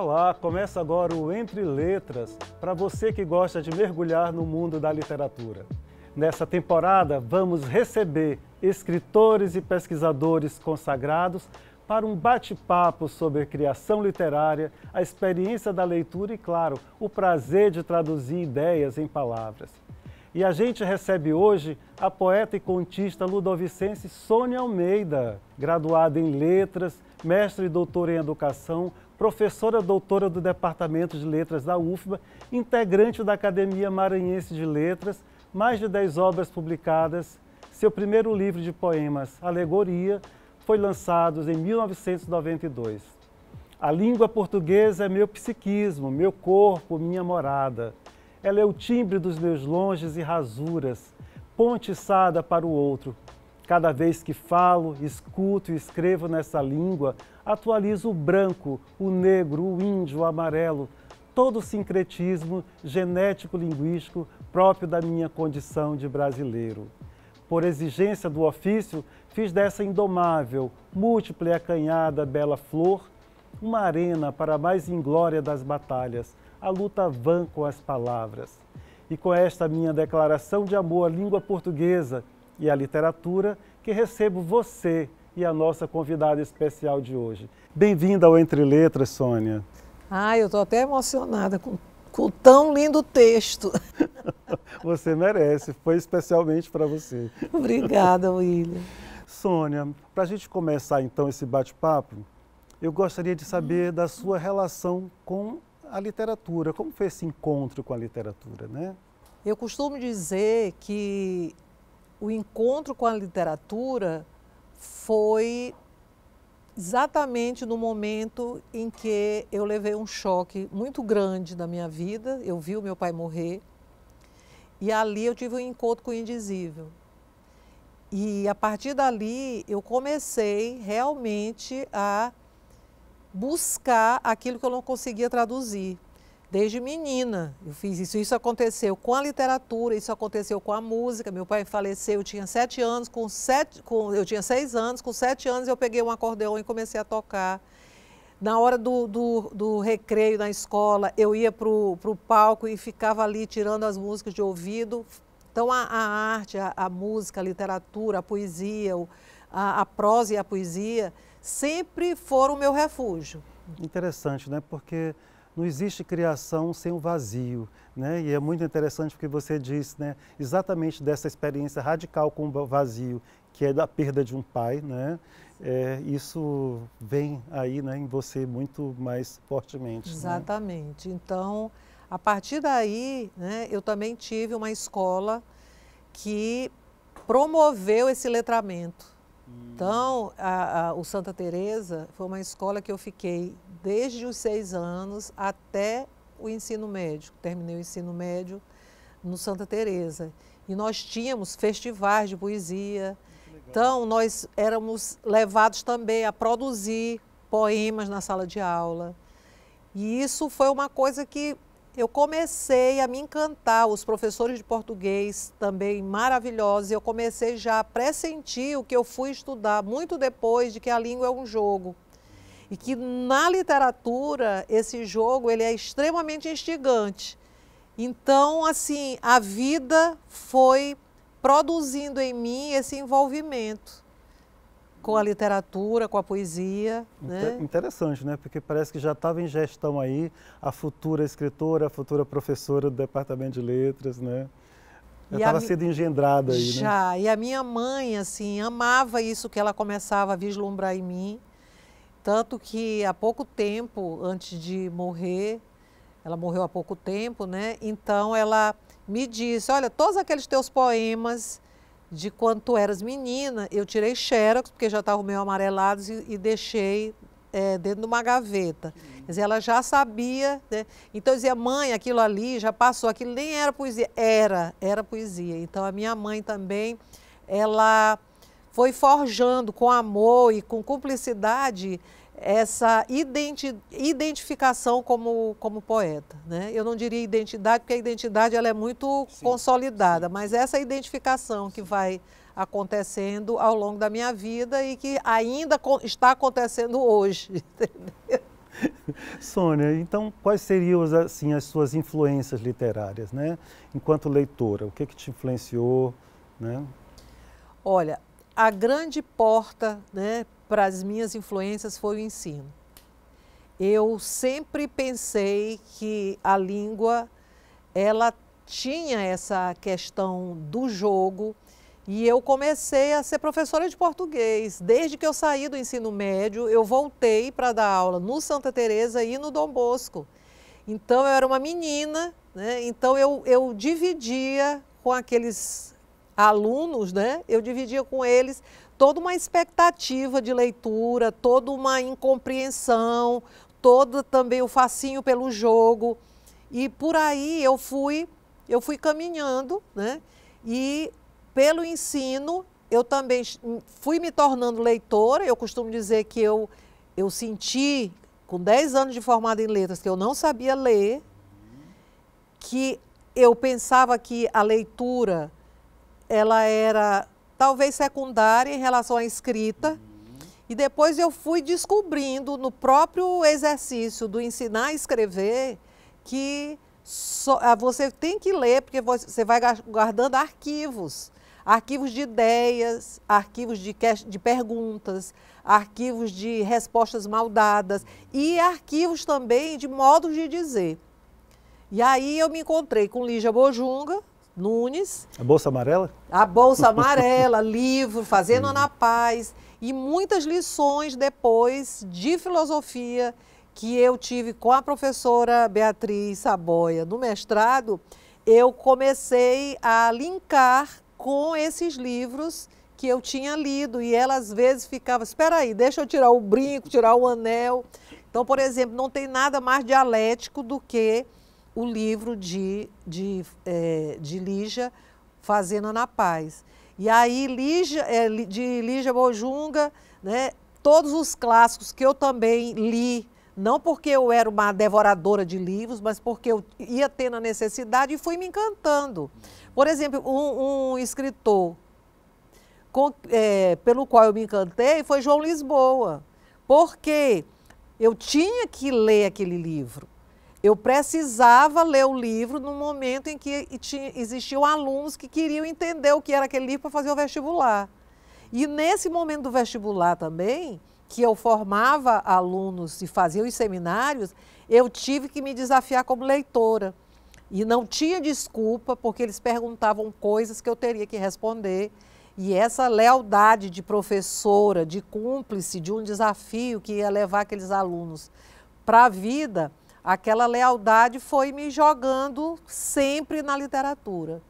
Olá, começa agora o Entre Letras, para você que gosta de mergulhar no mundo da literatura. Nessa temporada, vamos receber escritores e pesquisadores consagrados para um bate-papo sobre criação literária, a experiência da leitura e, claro, o prazer de traduzir ideias em palavras. E a gente recebe hoje a poeta e contista ludovicense Sônia Almeida, graduada em Letras, mestre e doutora em Educação, professora doutora do Departamento de Letras da UFBA, integrante da Academia Maranhense de Letras, mais de 10 obras publicadas. Seu primeiro livro de poemas, Alegoria, foi lançado em 1992. A língua portuguesa é meu psiquismo, meu corpo, minha morada. Ela é o timbre dos meus longes e rasuras, ponte içada para o outro. Cada vez que falo, escuto e escrevo nessa língua, atualizo o branco, o negro, o índio, o amarelo, todo o sincretismo genético-linguístico próprio da minha condição de brasileiro. Por exigência do ofício, fiz dessa indomável, múltipla e acanhada bela flor uma arena para a mais inglória das batalhas, a luta vã com as palavras. E com esta minha declaração de amor à língua portuguesa e à literatura, que recebo você e a nossa convidada especial de hoje. Bem-vinda ao Entre Letras, Sônia. Eu estou até emocionada com tão lindo texto. Você merece, foi especialmente para você. Obrigada, William. Sônia, para a gente começar então esse bate-papo, eu gostaria de saber da sua relação com a literatura. Como foi esse encontro com a literatura, né? Eu costumo dizer que o encontro com a literatura foi exatamente no momento em que eu levei um choque muito grande da minha vida. Eu vi o meu pai morrer e ali eu tive um encontro com o indizível. E a partir dali eu comecei realmente a buscar aquilo que eu não conseguia traduzir. Desde menina eu fiz isso. Isso aconteceu com a literatura, isso aconteceu com a música. Meu pai faleceu, eu tinha 7 anos, eu tinha 6 anos, com 7 anos eu peguei um acordeão e comecei a tocar. Na hora do recreio na escola, eu ia para o palco e ficava ali tirando as músicas de ouvido. Então a arte, a música, a literatura, a poesia, a prosa e a poesia sempre foram o meu refúgio. Interessante, né? Porque não existe criação sem o vazio, né? E é muito interessante porque você disse, né, exatamente dessa experiência radical com o vazio, que é da perda de um pai, né? Isso vem aí, né, em você muito mais fortemente. Exatamente. Né? Então, a partir daí, né, eu também tive uma escola que promoveu esse letramento. Então, o Santa Teresa foi uma escola que eu fiquei desde os 6 anos até o ensino médio. Terminei o ensino médio no Santa Teresa. E nós tínhamos festivais de poesia. Então, nós éramos levados também a produzir poemas na sala de aula. E isso foi uma coisa que eu comecei a me encantar. Os professores de português também maravilhosos. Eu comecei já a pressentir o que eu fui estudar muito depois, de que a língua é um jogo. E que na literatura esse jogo ele é extremamente instigante. Então, assim, a vida foi produzindo em mim esse envolvimento com a literatura, com a poesia. Né? Interessante, né? Porque parece que já estava em gestão aí a futura escritora, a futura professora do Departamento de Letras, né? Já estava sendo engendrada aí, né? Já, e a minha mãe, assim, amava isso que ela começava a vislumbrar em mim. Tanto que há pouco tempo, antes de morrer, ela morreu há pouco tempo, né? Então ela me disse, olha, todos aqueles teus poemas de quando tu eras menina, eu tirei xerox, porque já estavam meio amarelados e deixei dentro de uma gaveta. Quer dizer, ela já sabia, né? Então eu dizia, mãe, aquilo ali já passou, aquilo nem era poesia, era poesia. Então a minha mãe também, ela foi forjando com amor e com cumplicidade essa identificação como poeta. Né? Eu não diria identidade, porque a identidade ela é muito consolidada, mas essa identificação que vai acontecendo ao longo da minha vida e que ainda está acontecendo hoje. Entendeu? Sônia, então quais seriam assim, as suas influências literárias, né? Enquanto leitora, o que te influenciou, né? Olha, a grande porta, né, para as minhas influências foi o ensino. Eu sempre pensei que a língua, ela tinha essa questão do jogo, e eu comecei a ser professora de português. Desde que eu saí do ensino médio, eu voltei para dar aula no Santa Teresa e no Dom Bosco. Então, eu era uma menina, né? Então eu dividia com aqueles alunos, né? Eu dividia com eles toda uma expectativa de leitura, toda uma incompreensão, todo também o fascínio pelo jogo. E por aí eu fui caminhando, né? E pelo ensino, eu também fui me tornando leitora. Eu costumo dizer que eu senti, com 10 anos de formada em letras, que eu não sabia ler, que eu pensava que a leitura ela era talvez secundária em relação à escrita. E depois eu fui descobrindo, no próprio exercício do ensinar a escrever, que você tem que ler, porque você vai guardando arquivos. Arquivos de ideias, arquivos de perguntas, arquivos de respostas mal dadas e arquivos também de modos de dizer. E aí eu me encontrei com Lígia Bojunga Nunes. A Bolsa Amarela? A Bolsa Amarela, livro, Fazendo Ana Paz, e muitas lições depois de filosofia que eu tive com a professora Beatriz Saboia no mestrado. Eu comecei a linkar com esses livros que eu tinha lido, e ela às vezes ficava, espera aí, deixa eu tirar o brinco, tirar o anel. Então, por exemplo, não tem nada mais dialético do que o livro de Lígia, Fazendo Ana Paz. E aí, de Lígia Bojunga, né, todos os clássicos que eu também li, não porque eu era uma devoradora de livros, mas porque eu ia tendo a necessidade e fui me encantando. Por exemplo, um escritor pelo qual eu me encantei foi João Lisboa, porque eu tinha que ler aquele livro. Eu precisava ler o livro no momento em que existiam alunos que queriam entender o que era aquele livro para fazer o vestibular. E nesse momento do vestibular também, que eu formava alunos e fazia os seminários, eu tive que me desafiar como leitora. E não tinha desculpa, porque eles perguntavam coisas que eu teria que responder. E essa lealdade de professora, de cúmplice, de um desafio que ia levar aqueles alunos para a vida, aquela lealdade foi me jogando sempre na literatura.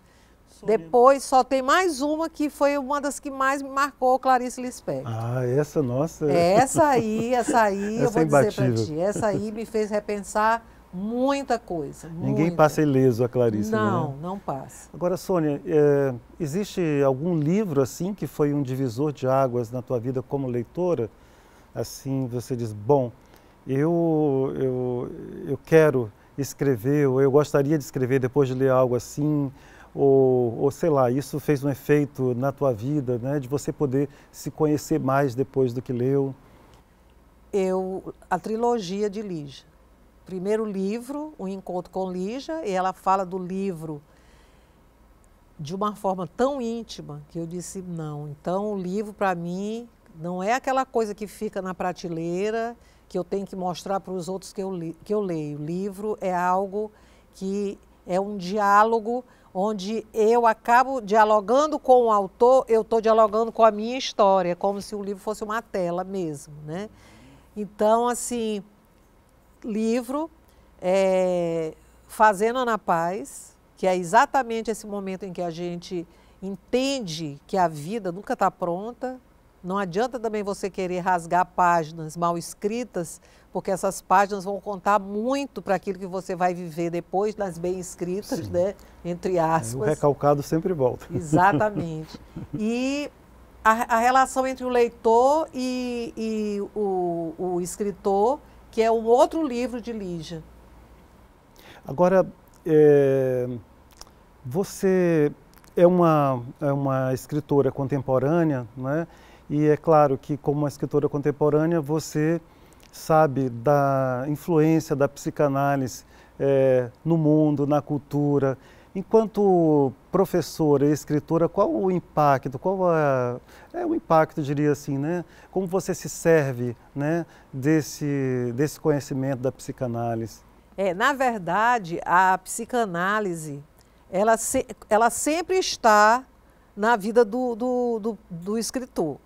Sônia. Depois só tem mais uma que foi uma das que mais me marcou, Clarice Lispector. Ah, essa nossa. Essa aí eu vou dizer para imbatível. ti, essa aí me fez repensar muita coisa. Ninguém passa ileso a Clarice, não, né? Não passa. Agora, Sônia, existe algum livro assim que foi um divisor de águas na tua vida como leitora? Assim, você diz, bom, eu quero escrever, ou eu gostaria de escrever depois de ler algo assim, ou sei lá, isso fez um efeito na tua vida, né, de você poder se conhecer mais depois do que leu? A trilogia de Lígia. Primeiro livro, Um Encontro com Lígia, e ela fala do livro de uma forma tão íntima que eu disse, não, então o livro para mim não é aquela coisa que fica na prateleira, que eu tenho que mostrar para os outros que eu leio. O livro é algo que é um diálogo onde eu acabo dialogando com o autor, eu estou dialogando com a minha história, como se o livro fosse uma tela mesmo, né? Então, assim, livro, Fazendo Ana Paz, que é exatamente esse momento em que a gente entende que a vida nunca está pronta. Não adianta também você querer rasgar páginas mal escritas, porque essas páginas vão contar muito para aquilo que você vai viver depois, nas bem escritas, né? Entre aspas. O recalcado sempre volta. Exatamente. E a relação entre o leitor e o escritor, que é um outro livro de Lígia. Agora, você é uma escritora contemporânea, não é? E é claro que, como uma escritora contemporânea, você sabe, da influência da psicanálise no mundo, na cultura. Enquanto professora e escritora, qual o impacto, o impacto, diria assim, né? Como você se serve, né, desse conhecimento da psicanálise? Na verdade, a psicanálise, ela sempre está na vida do escritor,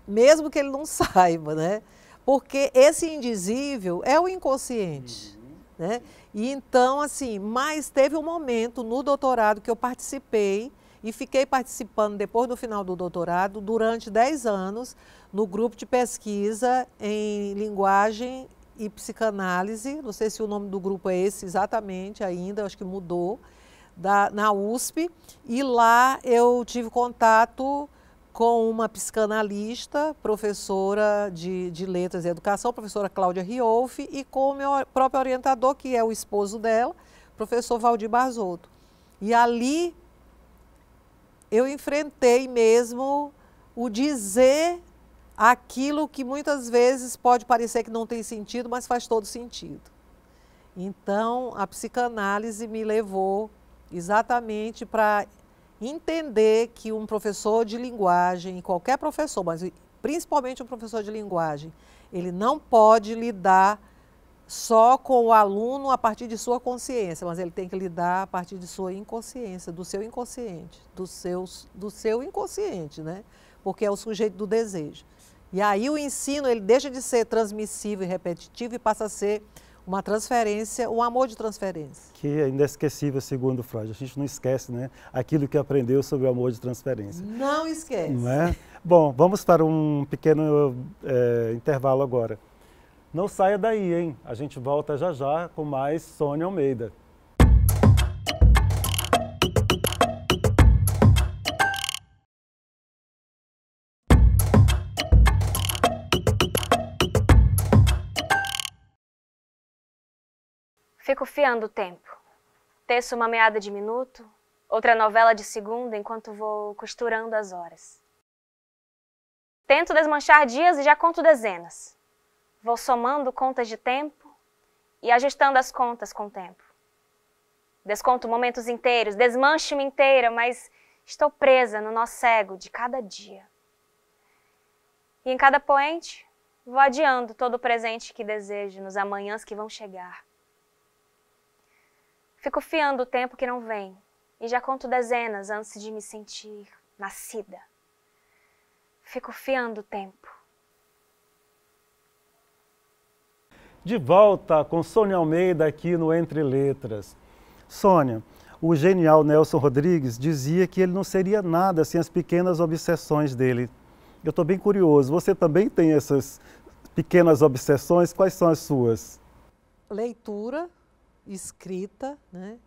mesmo que ele não saiba, né? Porque esse indizível é o inconsciente, né? E então, assim, mas teve um momento no doutorado que eu participei e fiquei participando depois do final do doutorado, durante 10 anos, no grupo de pesquisa em linguagem e psicanálise. Não sei se o nome do grupo é esse exatamente ainda, acho que mudou, na USP. E lá eu tive contato com uma psicanalista, professora de Letras e Educação, professora Cláudia Riolfi, e com o meu próprio orientador, que é o esposo dela, professor Valdir Barzotto. E ali eu enfrentei mesmo o dizer aquilo que muitas vezes pode parecer que não tem sentido, mas faz todo sentido. Então, a psicanálise me levou exatamente para entender que um professor de linguagem, qualquer professor, mas principalmente um professor de linguagem, ele não pode lidar só com o aluno a partir de sua consciência, mas ele tem que lidar a partir de sua inconsciência, do seu inconsciente, do seu inconsciente, né? Porque é o sujeito do desejo. E aí o ensino, ele deixa de ser transmissivo e repetitivo e passa a ser uma transferência, um amor de transferência. Que é inesquecível, segundo Freud. A gente não esquece, né, aquilo que aprendeu sobre o amor de transferência. Não esquece. Não é? Bom, vamos para um pequeno intervalo agora. Não saia daí, hein? A gente volta já já com mais Sônia Almeida. Fico fiando o tempo. Teço uma meada de minuto, outra novela de segunda, enquanto vou costurando as horas. Tento desmanchar dias e já conto dezenas. Vou somando contas de tempo e ajustando as contas com o tempo. Desconto momentos inteiros, desmancho-me inteira, mas estou presa no nó cego de cada dia. E em cada poente, vou adiando todo o presente que desejo nos amanhãs que vão chegar. Fico fiando o tempo que não vem e já conto dezenas antes de me sentir nascida. Fico fiando o tempo. De volta com Sônia Almeida aqui no Entre Letras. Sônia, o genial Nelson Rodrigues dizia que ele não seria nada sem as pequenas obsessões dele. Eu estou bem curioso, você também tem essas pequenas obsessões? Quais são as suas? Leitura, escrita, né?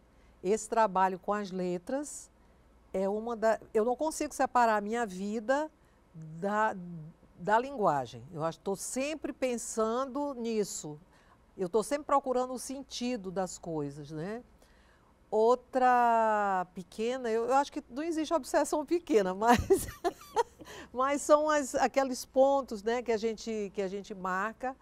Esse trabalho com as letras é eu não consigo separar a minha vida da linguagem. Eu estou sempre pensando nisso. Eu estou sempre procurando o sentido das coisas, né? Outra pequena, eu acho que não existe obsessão pequena, mas são aqueles pontos, né, que a gente marca.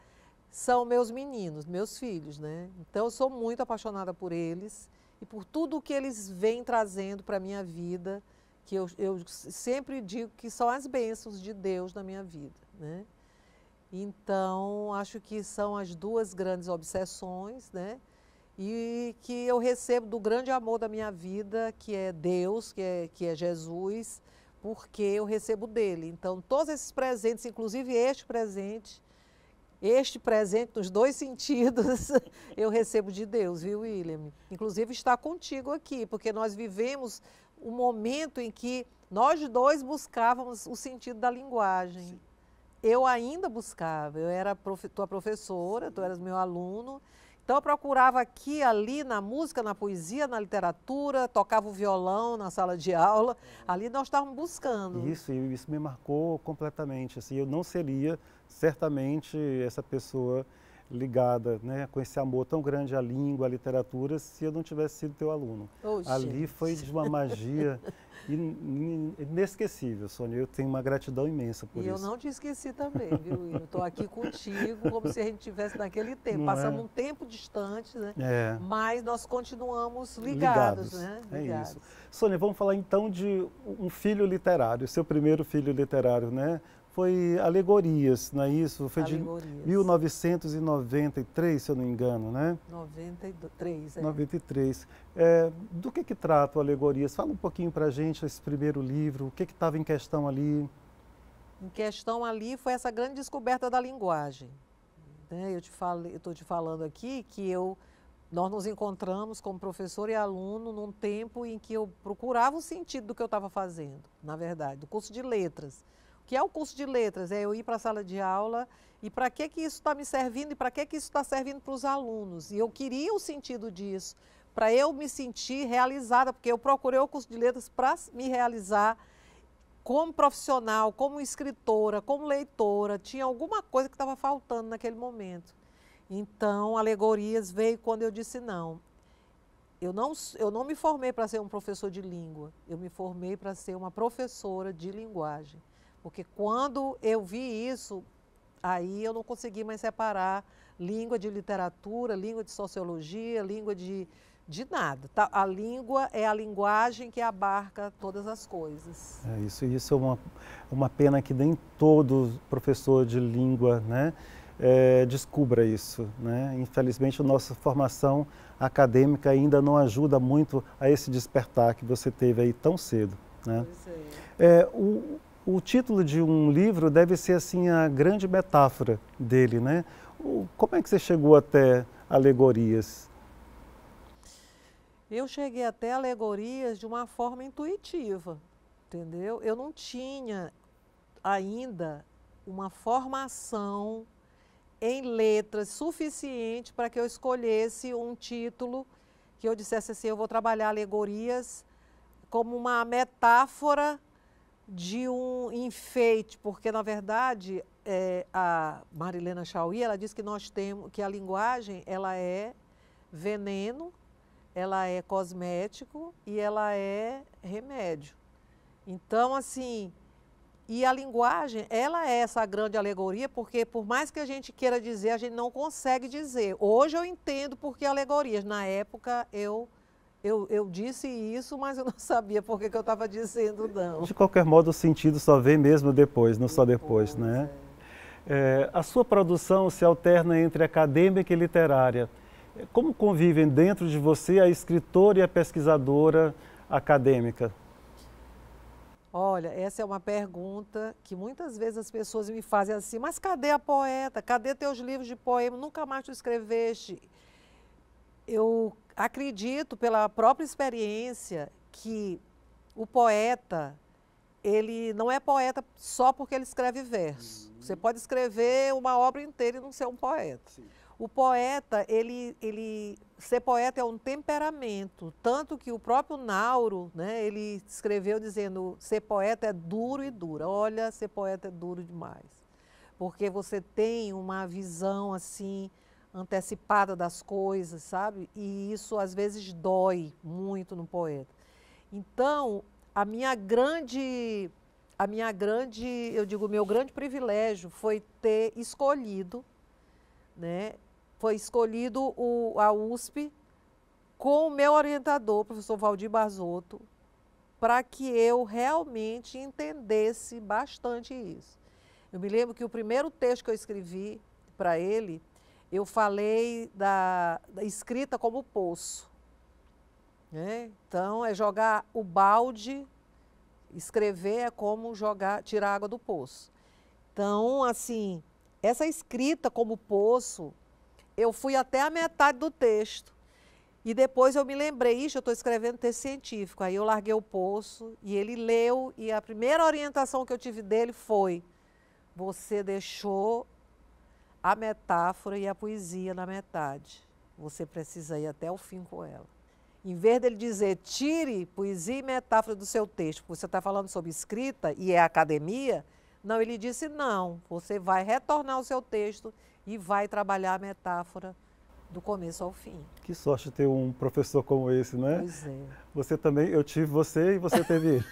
São meus meninos, meus filhos, né? Então eu sou muito apaixonada por eles e por tudo o que eles vêm trazendo para a minha vida, que eu sempre digo que são as bênçãos de Deus na minha vida, né? Então, acho que são as duas grandes obsessões, né? E que eu recebo do grande amor da minha vida, que é Deus, que é Jesus, porque eu recebo dele. Então, todos esses presentes, inclusive este presente nos dois sentidos, eu recebo de Deus, viu, William? Inclusive está contigo aqui, porque nós vivemos um momento em que nós dois buscávamos o sentido da linguagem. Sim. Eu ainda buscava, eu era tua professora, tu eras meu aluno, então eu procurava aqui e ali, na música, na poesia, na literatura, tocava o violão na sala de aula, ali nós estávamos buscando. Isso me marcou completamente, assim, eu não seria certamente essa pessoa ligada, né, com esse amor tão grande à língua, à literatura, se eu não tivesse sido teu aluno. Ali foi de uma magia inesquecível, Sônia. Eu tenho uma gratidão imensa por isso. E eu não te esqueci também, viu, Will? Estou aqui contigo, como se a gente estivesse naquele tempo. Não passamos um tempo distante, né? É. Mas nós continuamos ligados, né? É isso. Sônia, vamos falar então de um filho literário, seu primeiro filho literário, né? Foi Alegorias, não é isso? Foi Alegorias. De 1993, se eu não me engano, né? 93, é. 93. Do que trata o Alegorias? Fala um pouquinho para a gente esse primeiro livro, o que estava em questão ali? Em questão ali foi essa grande descoberta da linguagem. Né? Eu estou te falando aqui que nós nos encontramos como professor e aluno num tempo em que eu procurava o sentido do que eu estava fazendo, na verdade, do curso de letras. O que é o curso de letras? É eu ir para a sala de aula e para que isso está me servindo e para que isso está servindo para os alunos. E eu queria o sentido disso, para eu me sentir realizada, porque eu procurei o curso de letras para me realizar como profissional, como escritora, como leitora. Tinha alguma coisa que estava faltando naquele momento. Então, Alegorias veio quando eu disse não. Eu não me formei para ser um professor de língua, eu me formei para ser uma professora de linguagem. Porque quando eu vi isso, aí eu não consegui mais separar língua de literatura, língua de sociologia, língua de nada. Tá? A língua é a linguagem que abarca todas as coisas. Isso é uma pena que nem todo professor de língua, né, descubra isso, né? Infelizmente, a nossa formação acadêmica ainda não ajuda muito a esse despertar que você teve aí tão cedo, né? Pois é. O título de um livro deve ser assim a grande metáfora dele, né? Como é que você chegou até Alegorias? Eu cheguei até Alegorias de uma forma intuitiva, entendeu? Eu não tinha ainda uma formação em letras suficiente para que eu escolhesse um título que eu dissesse assim, eu vou trabalhar Alegorias como uma metáfora de um enfeite, porque na verdade a Marilena Chauí, ela diz que nós temos que a linguagem ela é veneno, ela é cosmético e ela é remédio. Então assim, e a linguagem ela é essa grande alegoria, porque por mais que a gente queira dizer, a gente não consegue dizer. Hoje eu entendo por que alegorias. Na época eu disse isso, mas eu não sabia por que eu estava dizendo não. De qualquer modo, o sentido só vem mesmo depois, não só depois, né? A sua produção se alterna entre acadêmica e literária. Como convivem dentro de você a escritora e a pesquisadora acadêmica? Olha, essa é uma pergunta que muitas vezes as pessoas me fazem assim, mas cadê a poeta? Cadê teus livros de poema? Nunca mais tu escreveste. Eu acredito, pela própria experiência, que o poeta, ele não é poeta só porque ele escreve verso. Você pode escrever uma obra inteira e não ser um poeta. Sim. O poeta, ser poeta é um temperamento, tanto que o próprio Nauro, né, ele escreveu dizendo, ser poeta é duro e dura. Olha, ser poeta é duro demais, porque você tem uma visão assim, antecipada das coisas, sabe? E isso às vezes dói muito no poeta. Então, meu grande privilégio foi ter escolhido, né? Foi escolhido a USP com o meu orientador, o professor Valdir Barzotto, para que eu realmente entendesse bastante isso. Eu me lembro que o primeiro texto que eu escrevi para ele, eu falei da escrita como poço. Né? Então, é jogar o balde, escrever é como tirar água do poço. Então, assim, essa escrita como poço, eu fui até a metade do texto. E depois eu me lembrei, eu estou escrevendo texto científico. Aí eu larguei o poço e ele leu, e a primeira orientação que eu tive dele foi: você deixou a metáfora e a poesia na metade. Você precisa ir até o fim com ela. Em vez dele dizer, tire poesia e metáfora do seu texto, porque você está falando sobre escrita e é academia, não, ele disse, não, você vai retornar ao seu texto e vai trabalhar a metáfora do começo ao fim. Que sorte ter um professor como esse, não é? Pois é. Você também, eu tive você e você teve ele.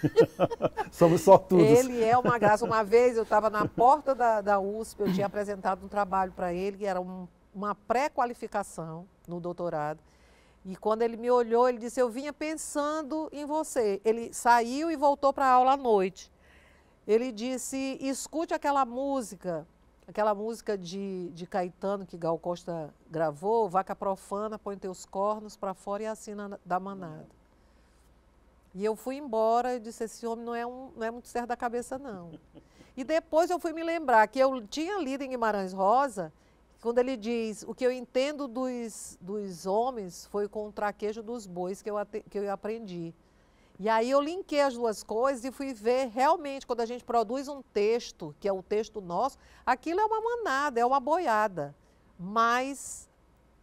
Somos sortudos. Ele é uma graça. Uma vez eu estava na porta da USP, eu tinha apresentado um trabalho para ele, que era uma pré-qualificação no doutorado. E quando ele me olhou, ele disse, eu vinha pensando em você. Ele saiu e voltou para a aula à noite. Ele disse, escute aquela música de Caetano que Gal Costa gravou, Vaca Profana, põe teus cornos para fora e assina da manada. E eu fui embora e disse, esse homem não é muito certo da cabeça, não. E depois eu fui me lembrar que eu tinha lido em Guimarães Rosa, quando ele diz, o que eu entendo dos homens foi com o traquejo dos bois que eu aprendi. E aí eu linkei as duas coisas e fui ver realmente, quando a gente produz um texto, que é o texto nosso, aquilo é uma manada, é uma boiada. Mas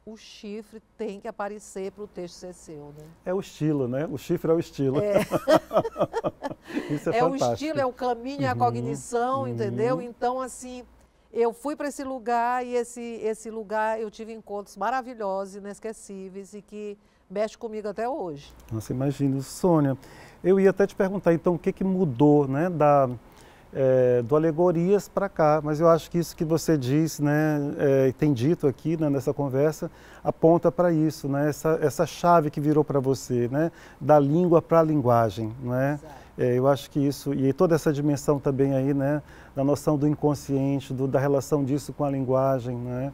o chifre tem que aparecer para o texto ser seu, né? É o estilo, né? O chifre é o estilo. É. Isso é o fantástico. estilo, é o caminho, é a cognição, entendeu? Então, assim, eu fui para esse lugar e esse lugar eu tive encontros maravilhosos, inesquecíveis e que mexe comigo até hoje. Nossa, imagino. Sônia, eu ia até te perguntar, então, o que mudou, né, do Alegorias para cá, mas eu acho que isso que você diz, né, tem dito aqui, né, nessa conversa, aponta para isso, né, essa chave que virou para você, né, da língua para a linguagem, não é? Eu acho que isso, e toda essa dimensão também aí, né, da noção do inconsciente, da relação disso com a linguagem, né?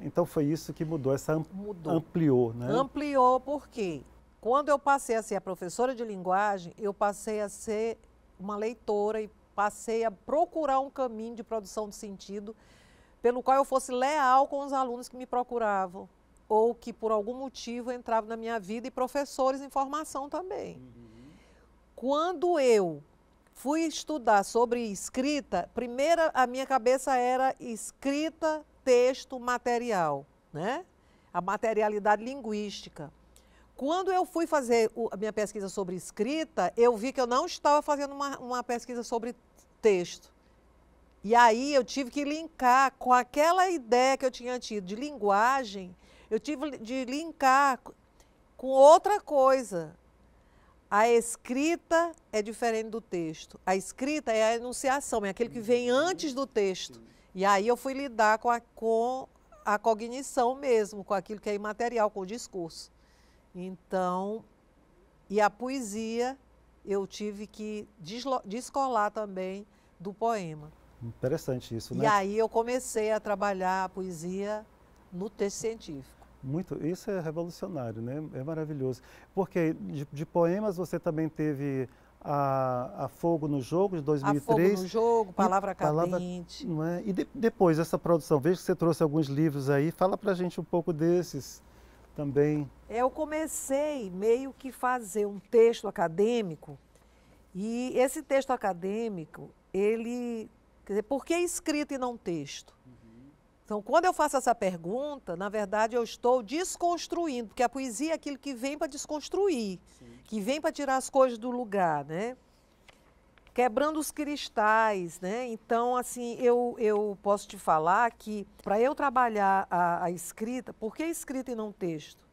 Então foi isso que mudou, ampliou, né? Ampliou porque quando eu passei a ser a professora de linguagem, eu passei a ser uma leitora e passei a procurar um caminho de produção de sentido pelo qual eu fosse leal com os alunos que me procuravam ou que por algum motivo entravam na minha vida e professores em formação também. Quando eu fui estudar sobre escrita, primeiro a minha cabeça era escrita, texto, material, né? A materialidade linguística. Quando eu fui fazer a minha pesquisa sobre escrita, eu vi que eu não estava fazendo uma pesquisa sobre texto. E aí eu tive que linkar com aquela ideia que eu tinha tido de linguagem, eu tive de linkar com outra coisa. A escrita é diferente do texto. A escrita é a enunciação, é aquele que vem antes do texto. E aí eu fui lidar com a cognição mesmo, com aquilo que é imaterial, com o discurso. Então, e a poesia eu tive que descolar também do poema. Interessante isso, né? E aí eu comecei a trabalhar a poesia no texto científico. Isso é revolucionário, né? É maravilhoso. Porque de poemas você também teve a Fogo no Jogo, de 2003. A Fogo no Jogo, Palavra Cadente. Não é? E depois dessa produção, vejo que você trouxe alguns livros aí, fala pra gente um pouco desses também. Eu comecei meio que fazer um texto acadêmico, e esse texto acadêmico, ele... Quer dizer, por que escrito e não texto? Então, quando eu faço essa pergunta, na verdade, eu estou desconstruindo, porque a poesia é aquilo que vem para desconstruir, que vem para tirar as coisas do lugar, né? Quebrando os cristais, né? Então, assim, eu posso te falar que, para eu trabalhar a escrita, por que escrita e não texto?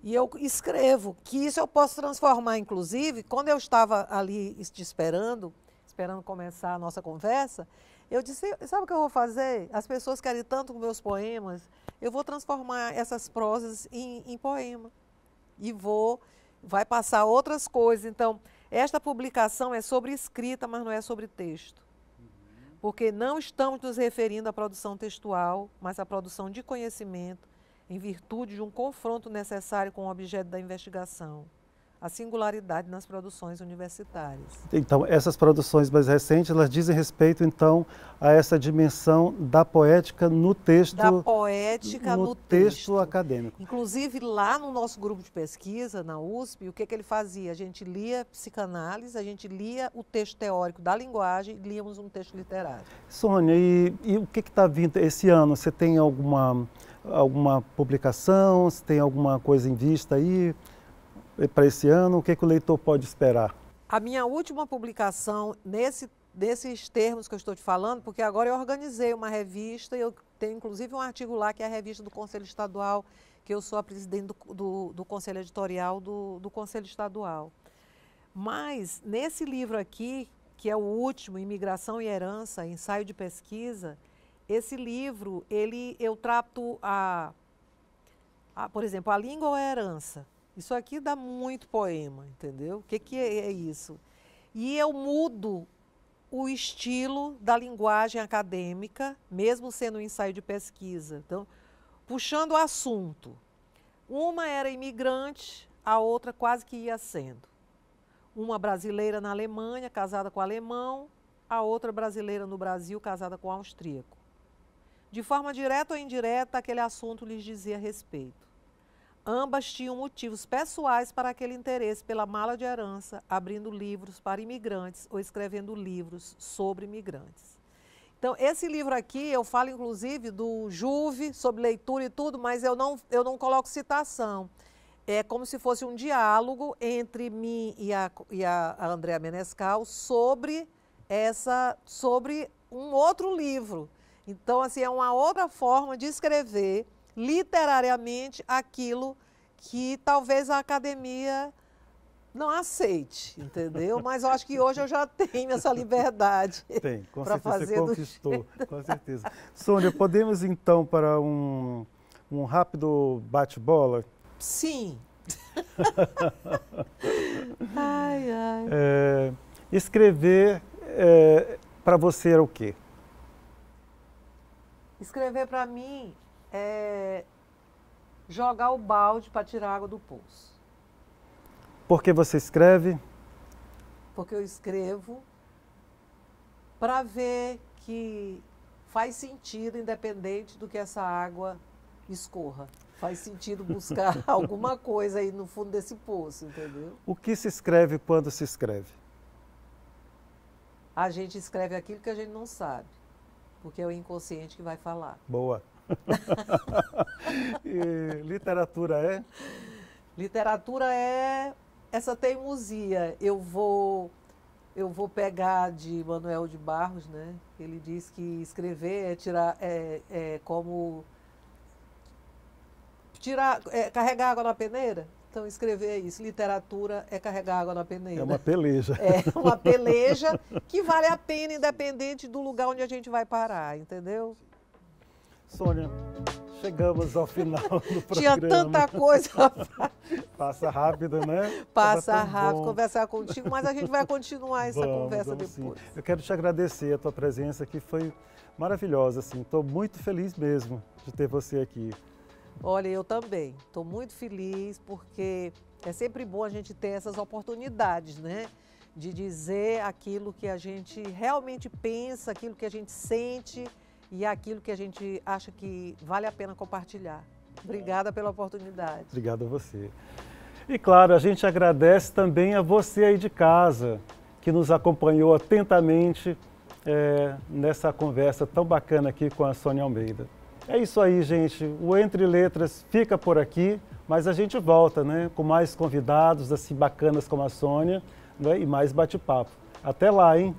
E eu escrevo, que isso eu posso transformar, inclusive, quando eu estava ali te esperando começar a nossa conversa, eu disse, sabe o que eu vou fazer? As pessoas querem tanto com meus poemas, eu vou transformar essas prosas em poema. E vai passar outras coisas. Então, esta publicação é sobre escrita, mas não é sobre texto. Porque não estamos nos referindo à produção textual, mas à produção de conhecimento, em virtude de um confronto necessário com o objeto da investigação. A singularidade nas produções universitárias. Então, essas produções mais recentes, elas dizem respeito, então, a essa dimensão da poética no texto... Da poética no texto acadêmico. Inclusive, lá no nosso grupo de pesquisa, na USP, o que ele fazia? A gente lia psicanálise, a gente lia o texto teórico da linguagem e líamos um texto literário. Sônia, e o que está vindo esse ano? Você tem alguma publicação? Você tem alguma coisa em vista aí? Para esse ano, o que o leitor pode esperar? A minha última publicação desses termos que eu estou te falando, porque agora eu organizei uma revista, eu tenho inclusive um artigo lá que é a revista do Conselho Estadual, que eu sou a presidente do Conselho Editorial do Conselho Estadual. Mas, nesse livro aqui, que é o último, Imigração e Herança, ensaio de pesquisa, esse livro, eu trato por exemplo, a língua ou a herança. Isso aqui dá muito poema, entendeu? O que é isso? E eu mudo o estilo da linguagem acadêmica, mesmo sendo um ensaio de pesquisa. Então, puxando o assunto. Uma era imigrante, a outra quase que ia sendo. Uma brasileira na Alemanha, casada com alemão, a outra brasileira no Brasil, casada com austríaco. De forma direta ou indireta, aquele assunto lhes dizia respeito. Ambas tinham motivos pessoais para aquele interesse pela mala de herança, abrindo livros para imigrantes ou escrevendo livros sobre imigrantes. Então, esse livro aqui, eu falo inclusive do Juve, sobre leitura e tudo, mas eu não coloco citação. É como se fosse um diálogo entre mim e a Andréa Menescal sobre um outro livro. Então, assim, é uma outra forma de escrever literariamente aquilo que talvez a academia não aceite, entendeu? Mas eu acho que hoje eu já tenho essa liberdade. Tem, com certeza você conquistou, com certeza. Sônia, podemos então para um rápido bate-bola? Sim. Ai, ai. Escrever para você era o quê? Escrever para mim é jogar o balde para tirar a água do poço. Por que você escreve? Porque eu escrevo para ver que faz sentido, independente do que essa água escorra. Faz sentido buscar alguma coisa aí no fundo desse poço, entendeu? O que se escreve quando se escreve? A gente escreve aquilo que a gente não sabe, porque é o inconsciente que vai falar. Boa. E literatura é? Literatura é essa teimosia. Eu vou pegar de Manuel de Barros, né? Ele diz que escrever é como carregar água na peneira. Então, escrever é isso. Literatura é carregar água na peneira. É uma peleja. É uma peleja que vale a pena, independente do lugar onde a gente vai parar, entendeu? Sônia, chegamos ao final do programa. Tinha tanta coisa. Passa rápido, né? Passa rápido conversar contigo, mas a gente vai continuar essa conversa depois. Sim. Eu quero te agradecer a tua presença, que foi maravilhosa. Estou muito feliz mesmo de ter você aqui. Olha, eu também. Estou muito feliz porque é sempre bom a gente ter essas oportunidades, né? De dizer aquilo que a gente realmente pensa, aquilo que a gente sente e aquilo que a gente acha que vale a pena compartilhar. Obrigada pela oportunidade. Obrigado a você. E claro, a gente agradece também a você aí de casa, que nos acompanhou atentamente nessa conversa tão bacana aqui com a Sônia Almeida. É isso aí, gente. O Entre Letras fica por aqui, mas a gente volta, né, com mais convidados assim bacanas como a Sônia, né, e mais bate-papo. Até lá, hein?